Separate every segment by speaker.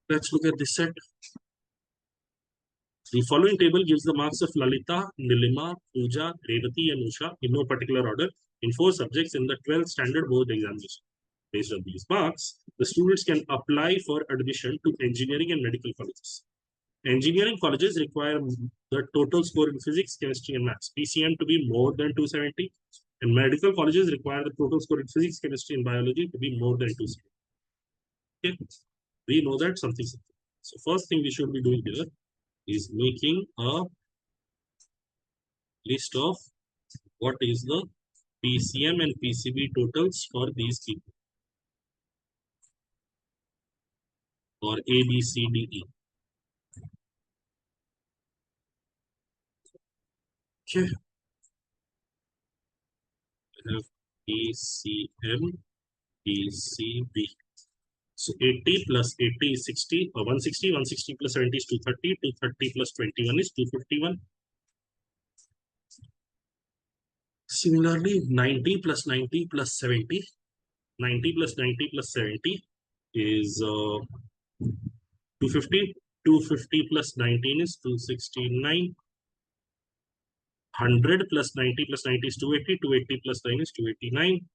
Speaker 1: Let's look at this set. The following table gives the marks of Lalita, Nilima, Pooja, Revati, and Usha in no particular order in 4 subjects in the 12th standard board examination. Based on these marks, the students can apply for admission to engineering and medical colleges. Engineering colleges require the total score in physics, chemistry, and maths, PCM, to be more than 270, and medical colleges require the total score in physics, chemistry, and biology to be more than 270. Okay, we know that something. So first thing we should be doing here is making a list of what is the PCM and PCB totals for these people, or A, B, C, D, E. Okay, I have PCM, PCB. So 80 plus 80 is 60, or 160, 160 plus 70 is 230, 230 plus 21 is 251. Similarly, 90 plus 90 plus 70, 90 plus 90 plus 70 is 250, 250 plus 19 is 269, 100 plus 90 plus 90 is 280, 280 plus 9 is 289,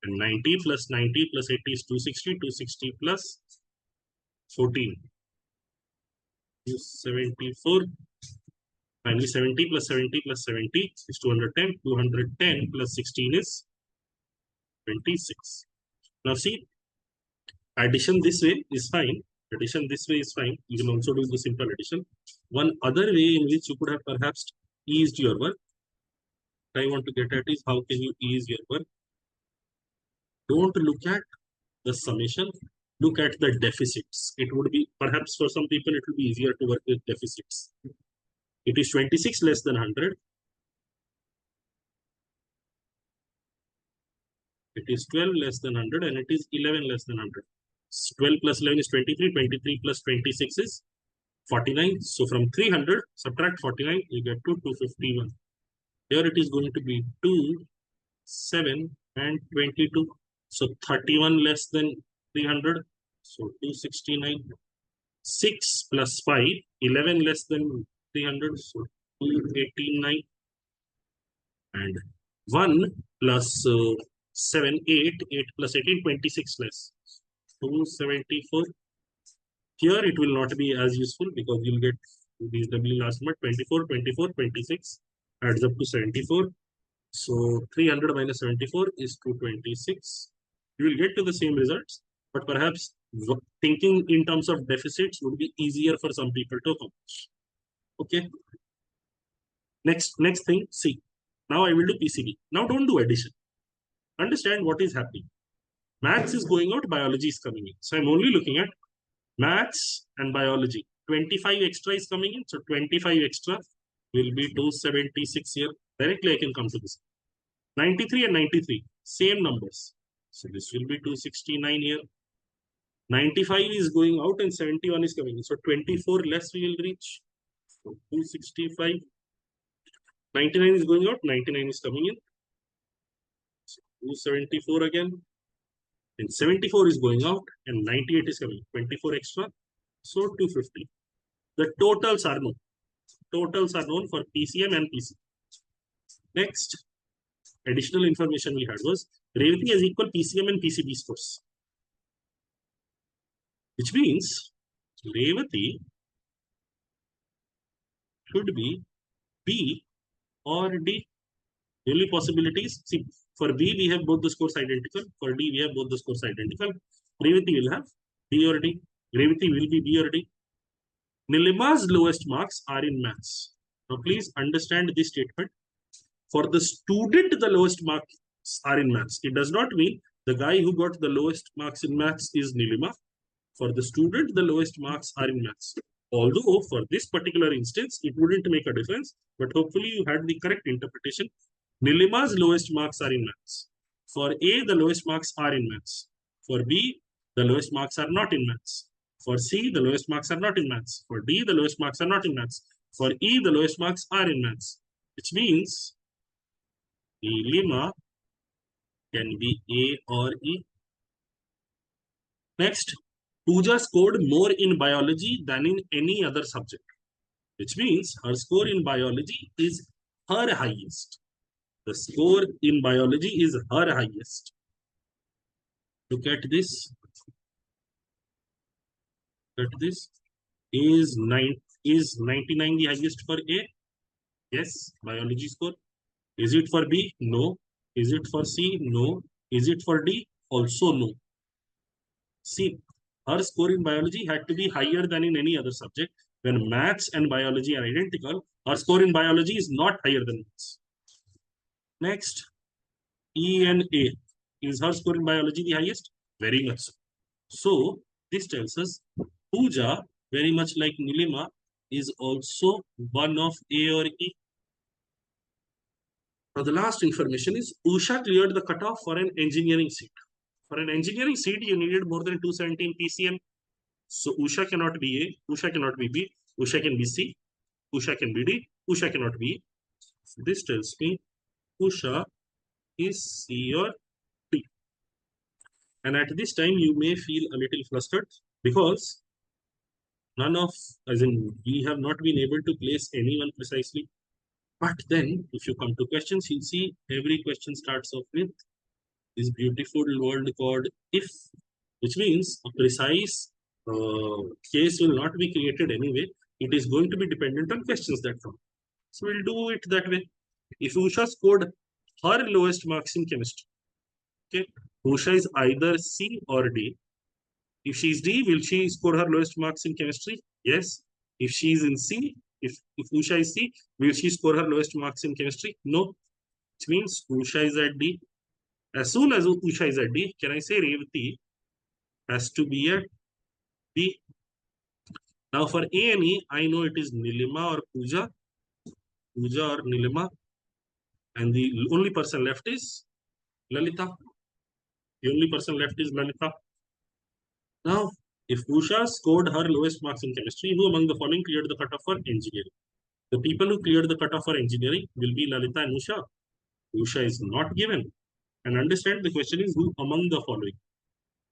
Speaker 1: and 90 plus 90 plus 80 is 260, 260 plus 14, 274. Finally, 70 plus 70 plus 70 is 210, 210 plus 16 is 26. Now see, addition this way is fine. Addition this way is fine. You can also do the simple addition. One other way in which you could have perhaps eased your work, what I want to get at is how can you ease your work? Don't look at the summation, look at the deficits. It would be, perhaps for some people, it will be easier to work with deficits. It is 26 less than 100. It is 12 less than 100, and it is 11 less than 100. 12 plus 11 is 23, 23 plus 26 is 49. So from 300, subtract 49, you get to 251. Here it is going to be 2, 7, and 22. So 31 less than 300. So 269. 6 plus 5, 11 less than 300. So 289. And 1 plus 7, 8, 8 plus 18, 26 less. 274. Here it will not be as useful because you'll get these W last number 24, 24, 26 adds up to 74. So 300 minus 74 is 226. You will get to the same results, but perhaps thinking in terms of deficits would be easier for some people to accomplish. Okay. Next thing, see. Now I will do PCB. Now don't do addition. Understand what is happening. Maths is going out, biology is coming in. So I'm only looking at maths and biology. 25 extra is coming in. So 25 extra will be 276 here. Directly I can come to this. 93 and 93, same numbers. So this will be 269 here. 95 is going out and 71 is coming in. So 24 less we will reach. So 265. 99 is going out, 99 is coming in. So 274 again. And 74 is going out and 98 is coming. 24 extra. So 250. The totals are known. Totals are known for PCM and PC. Next, additional information we had was Revati has equal PCM and PCB scores. Which means Revati should be B or D. The only possibilities, see, for B we have both the scores identical, for D we have both the scores identical. Revati will have B or D. Revati will be B or D. Nilima's lowest marks are in maths. Now please understand this statement. For the student, the lowest marks are in maths. It does not mean the guy who got the lowest marks in maths is Nilima. For the student, the lowest marks are in maths. Although for this particular instance, it wouldn't make a difference, but hopefully you had the correct interpretation. Nilima's lowest marks are in maths. For A, the lowest marks are in maths. For B, the lowest marks are not in maths. For C, the lowest marks are not in maths. For D, the lowest marks are not in maths. For E, the lowest marks are in maths. Which means Nilima can be A or E. Next, Pooja scored more in biology than in any other subject, which means her score in biology is her highest. The score in biology is her highest. Look at this. Look at this. Is 99 the highest for A? Yes, biology score. Is it for B? No. Is it for C? No. Is it for D? Also no. See, her score in biology had to be higher than in any other subject. When maths and biology are identical, her score in biology is not higher than maths. Next, E and A. Is her score in biology the highest? Very much so. So, this tells us Pooja, very much like Nilima, is also one of A or E. Now, the last information is Usha cleared the cutoff for an engineering seat. For an engineering seat, you needed more than 217 PCM. So Usha cannot be A, Usha cannot be B, Usha can be C, Usha can be D, Usha cannot be E. So this tells me Usha is C or D. And at this time, you may feel a little flustered because we have not been able to place anyone precisely. But then, if you come to questions, you'll see every question starts off with this beautiful word called if, which means a precise case will not be created anyway. It is going to be dependent on questions that come. So we'll do it that way. If Usha scored her lowest marks in chemistry, okay, Usha is either C or D. If she is D, will she score her lowest marks in chemistry? Yes. If she is in C, if Usha is C, will she score her lowest marks in chemistry? No. Which means Usha is at D. As soon as Usha is at D, can I say Revati has to be at B? Now for A and E, I know it is Nilima or Pooja or Nilima, and the only person left is Lalita. The only person left is Lalita. Now, if Usha scored her lowest marks in chemistry, who among the following cleared the cutoff for engineering? The people who cleared the cutoff for engineering will be Lalita and Usha. Usha is not given. And understand the question is who among the following?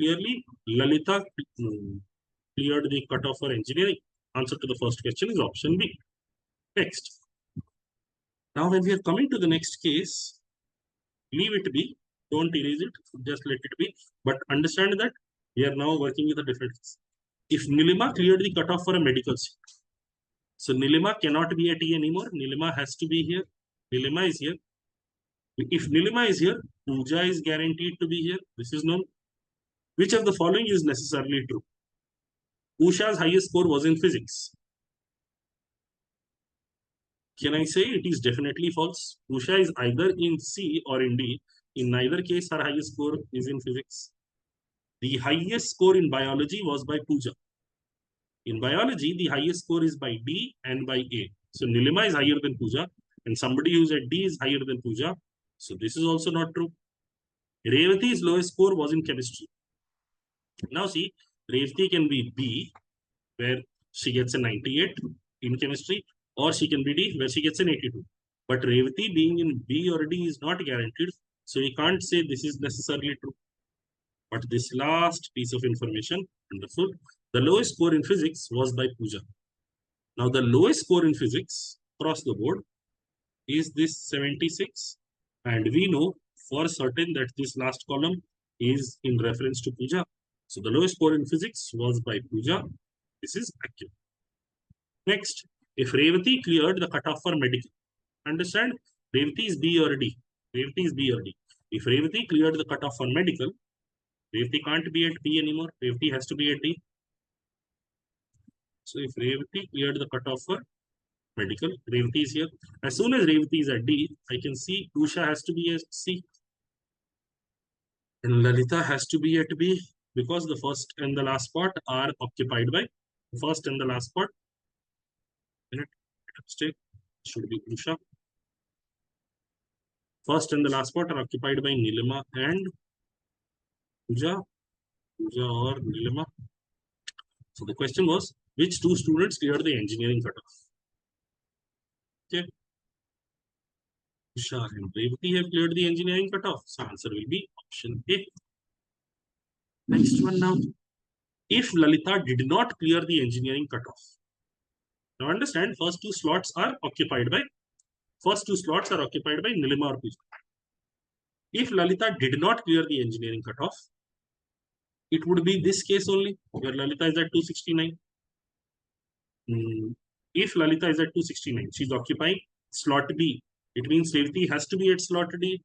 Speaker 1: Clearly, Lalita cleared the cutoff for engineering. Answer to the first question is option B. Next. Now, when we are coming to the next case, leave it be. Don't erase it. Just let it be. But understand that we are now working with a different case. If Nilima cleared the cutoff for a medical seat, so Nilima cannot be at E anymore. Nilima has to be here. Nilima is here. If Nilima is here, Pooja is guaranteed to be here. This is known. Which of the following is necessarily true? Usha's highest score was in physics. Can I say it is definitely false? Usha is either in C or in D. In neither case, her highest score is in physics. The highest score in biology was by Pooja. In biology, the highest score is by D and by A. So Nilima is higher than Pooja, and somebody who's at D is higher than Pooja. So this is also not true. Revati's lowest score was in chemistry. Now see, Revati can be B, where she gets a 98 in chemistry, or she can be D, where she gets an 82. But Revati being in B or D is not guaranteed, so we can't say this is necessarily true. But this last piece of information, wonderful. The lowest score in physics was by Pooja. Now the lowest score in physics across the board is this 76, and we know for certain that this last column is in reference to Pooja. So the lowest score in physics was by Pooja. This is accurate. Next, if Revati cleared the cutoff for medical, understand Revati is B or D. Revati is B or D. If Revati cleared the cutoff for medical, Revati can't be at B anymore. Revati has to be at D. So if Revati cleared the cutoff for medical, Revati is here. As soon as Revati is at D, I can see Usha has to be at C. And Lalita has to be at B because the first and the last spot are occupied by the first and the last spot. Should be Usha. First and the last spot are occupied by Nilima and Pooja or Nilima. So the question was, which two students cleared the engineering cutoff? Okay. Usha and Revati have cleared the engineering cutoff. So answer will be option A. Next one now. if Lalita did not clear the engineering cutoff. Now understand, first two slots are occupied by Nilima or Pooja. If Lalita did not clear the engineering cutoff, it would be this case only, where Lalita is at 269. If Lalita is at 269, she's occupying slot B. It means Revati has to be at slot D,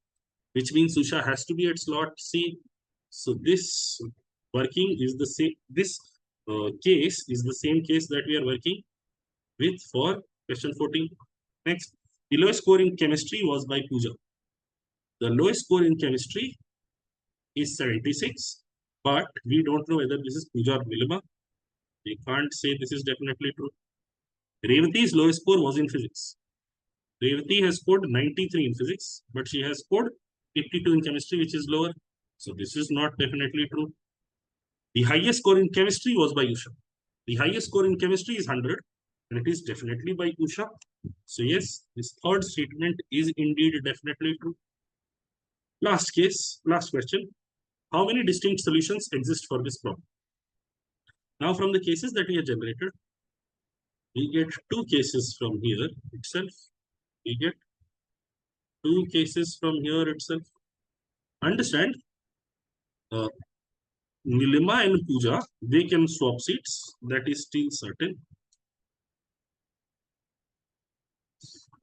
Speaker 1: which means Usha has to be at slot C. So this working is the same. This case is the same case that we are working with for question 14. Next, the lowest score in chemistry was by Pooja. The lowest score in chemistry is 76, but we don't know whether this is Pooja or Nilima. We can't say this is definitely true. Revati's lowest score was in physics. Revati has scored 93 in physics, but she has scored 82 in chemistry, which is lower. So this is not definitely true. The highest score in chemistry was by Usha. The highest score in chemistry is 100, and it is definitely by Usha. So yes, this third statement is indeed definitely true. Last question. How many distinct solutions exist for this problem? Now from the cases that we have generated, we get two cases from here itself. We get two cases from here itself. Understand, Nilima and Pooja, they can swap seats. That is still certain.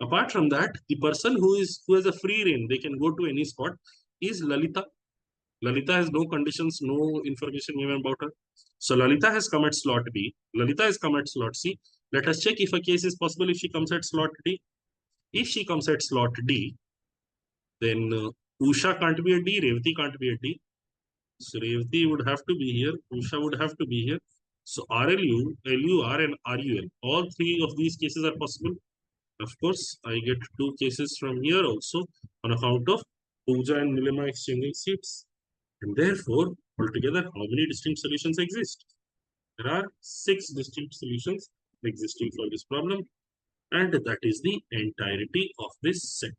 Speaker 1: Apart from that, the person who has a free reign, they can go to any spot, is Lalita. Lalita has no conditions, no information given about her. So Lalita has come at slot B. Lalita has come at slot C. Let us check if a case is possible if she comes at slot D. If she comes at slot D, then Usha can't be a D, Revati can't be a D. So Revati would have to be here, Usha would have to be here. So RLU, LUR and RUL, all three of these cases are possible. Of course, I get two cases from here also on account of Pooja and Nilima exchanging seats. And therefore, altogether, how many distinct solutions exist? There are 6 distinct solutions existing for this problem. And that is the entirety of this set.